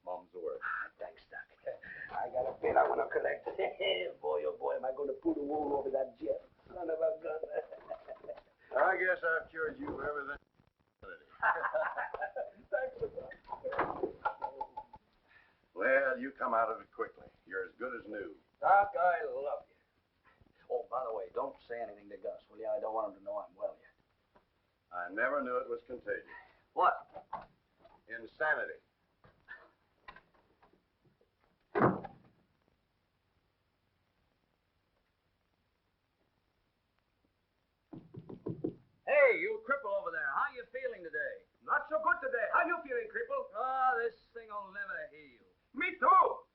Mom's the word. Thanks, Doc. I got a bill I want to collect. Boy, oh boy, am I going to pull the wool over that Jeff. Son of a gun. I guess I've cured you of everything. Thanks, Doc. Well, you come out of it quickly. You're as good as new. Doc, I love you. Oh, by the way, don't say anything to Gus, will you? I don't want him to know I'm well yet. I never knew it was contagious. What? Insanity. Hey, you cripple over there. How you feeling today? Not so good today. How you feeling, cripple? Oh, this thing will never heal. Me too.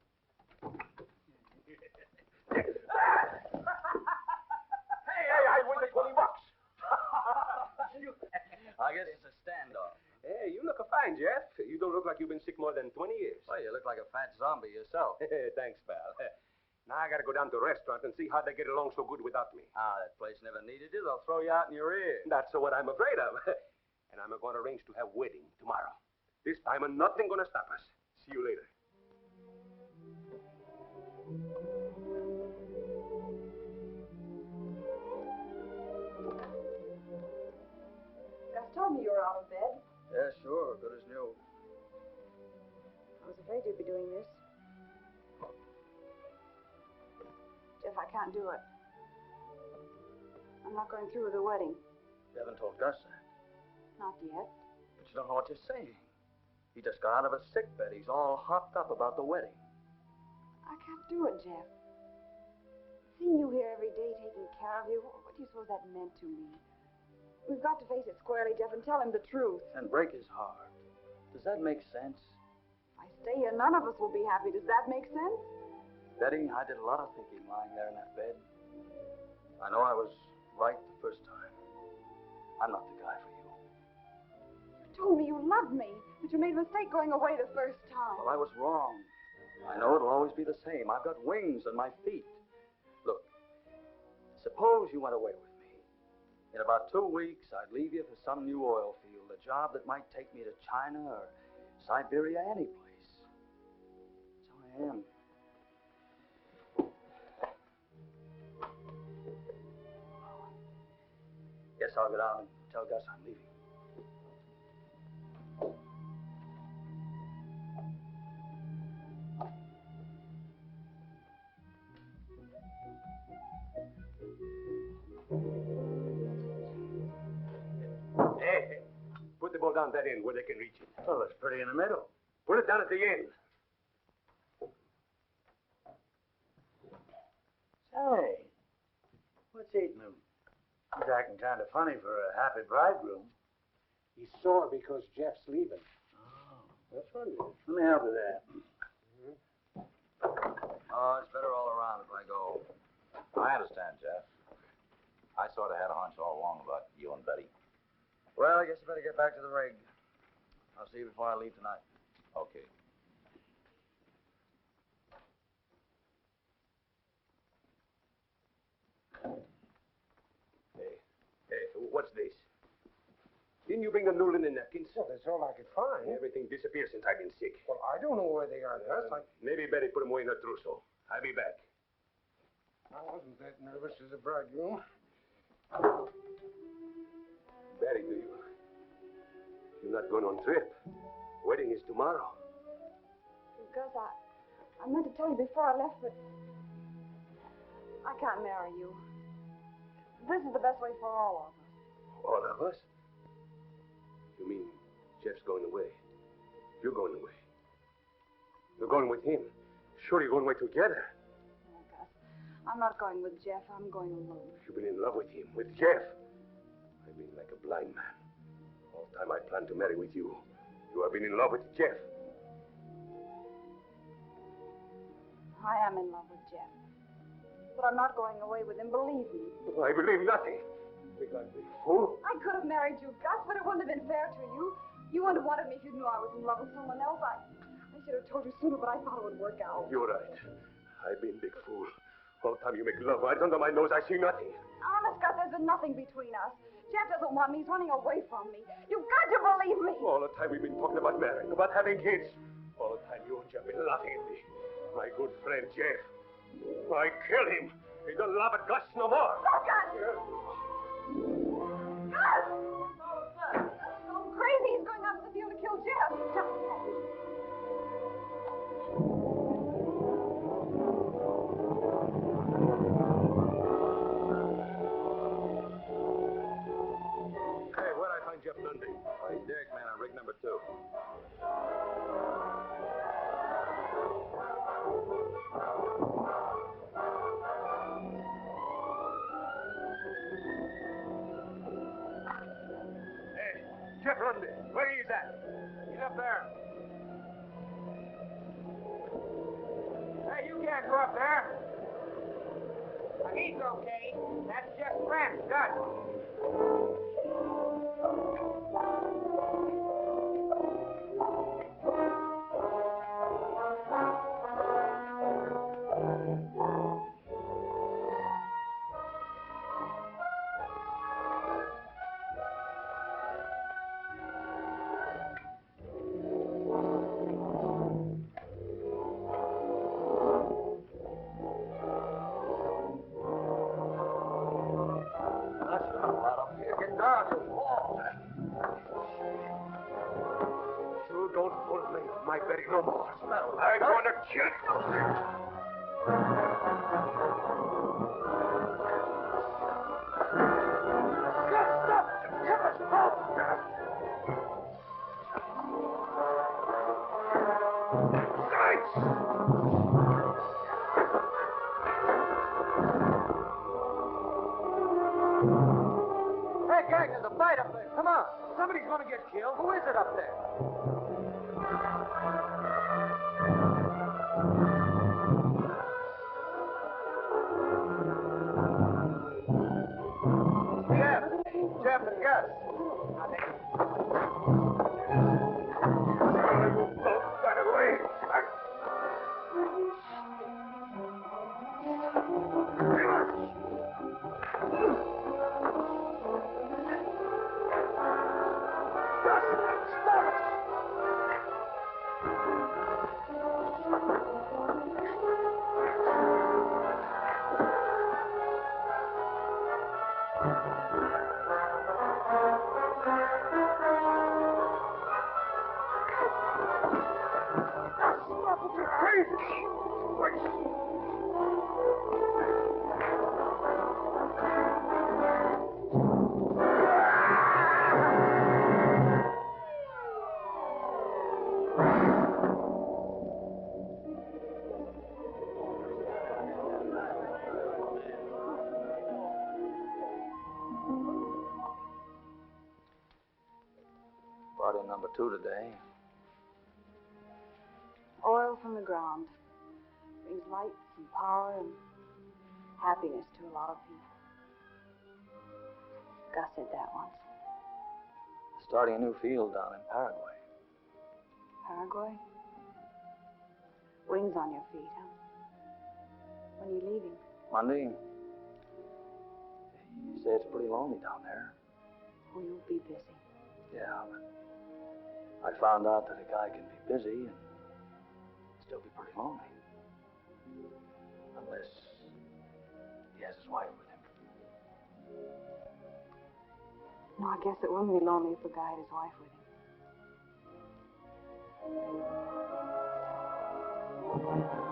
Hey, I win the $20. I guess it's a standoff. Hey, you look fine, Jeff. You don't look like you've been sick more than 20 years. Well, you look like a fat zombie yourself. Thanks, pal. Now I gotta go down to the restaurant and see how they get along so good without me. That place never needed you. They'll throw you out in your ear. That's what I'm afraid of. And I'm going to arrange to have wedding tomorrow. This time, nothing gonna stop us. See you later. Gus told me you were out of bed. Yeah, sure. Good as new. I was afraid you'd be doing this. Jeff, I can't do it. I'm not going through with the wedding. You haven't told Gus that. Not yet. But you don't know what you're saying. He just got out of a sick bed. He's all hopped up about the wedding. I can't do it, Jeff. Seeing you here every day, taking care of you, what do you suppose that meant to me? We've got to face it squarely, Jeff, and tell him the truth. And break his heart. Does that make sense? If I stay here, none of us will be happy. Does that make sense? Betty, I did a lot of thinking lying there in that bed. I know I was right the first time. I'm not the guy for you. You told me you loved me, but you made a mistake going away the first time. Well, I was wrong. I know it'll always be the same. I've got wings on my feet. Look, suppose you went away with me. In about 2 weeks, I'd leave you for some new oil field, a job that might take me to China or Siberia, any place. So I am. Guess I'll go down and tell Gus I'm leaving. Hey, put the ball down that end where they can reach it. Well, it's pretty in the middle. Put it down at the end. Say, what's eating him? He's acting kind of funny for a happy bridegroom. He's sore because Jeff's leaving. Oh, That's what it is. let me help with that. Oh, it's better all around if I go. I understand, Jeff. I sort of had a hunch all along about you and Betty. Well, I guess you better get back to the rig. I'll see you before I leave tonight. Okay. Hey, what's this? Didn't you bring the new linen napkins? Well, that's all I could find. Everything disappears since I've been sick. Well, I don't know where they are, Gus. Maybe Betty put them away in her trousseau. I'll be back. I wasn't that nervous as a bridegroom. Betty, you're not going on trip. Wedding is tomorrow. Gus, I meant to tell you before I left, but I can't marry you. This is the best way for all of us. All of us? You mean Jeff's going away? You're going away. going with him. Sure, you're going away together. Oh, Gus, I'm not going with Jeff. I'm going alone. You've been in love with him, with Jeff. I've been like a blind man. All the time I planned to marry with you. You have been in love with Jeff. I am in love with Jeff. But I'm not going away with him, believe me. I believe nothing. Think I'm a big fool? I could have married you, Gus, but it wouldn't have been fair to you. You wouldn't have wanted me if you knew I was in love with someone else. I should have told you sooner, but I thought it would work out. You're right. I've been a big fool. All the time you make love right under my nose, I see nothing. Honest, Gus, there's been nothing between us. Jeff doesn't want me. He's running away from me. You've got to believe me. All the time we've been talking about marrying, about having kids. All the time you and Jeff have been laughing at me. My good friend, Jeff. I kill him. He doesn't laugh at Gus no more. Oh, Gus! Gus! He's going crazy. He's going out to the field to kill Jeff. Hey, where'd I find Jeff Lundy? Oh, he's Derek man on rig number 2. Jeff Lundy, where is that? He's up there. Hey, you can't go up there. He's okay. That's Jeff's friend, Gus. You don't fool me, my Betty, no more. I'm going to kill you. Hey, gang, there's a fight up there. Come on. Somebody's going to get killed. Who is it up there? Jeff and Gus. Got away. Brought in number 2 today. Oil from the ground brings light and power and happiness to a lot of people. Gus said that once. Starting a new field down in Paraguay. Paraguay? Wings on your feet, huh? When are you leaving? Monday. You say it's pretty lonely down there. Oh, you'll be busy. Yeah, but I found out that a guy can be busy and still be pretty lonely. Unless he has his wife with him. No, I guess it wouldn't be lonely if the guy had his wife with him.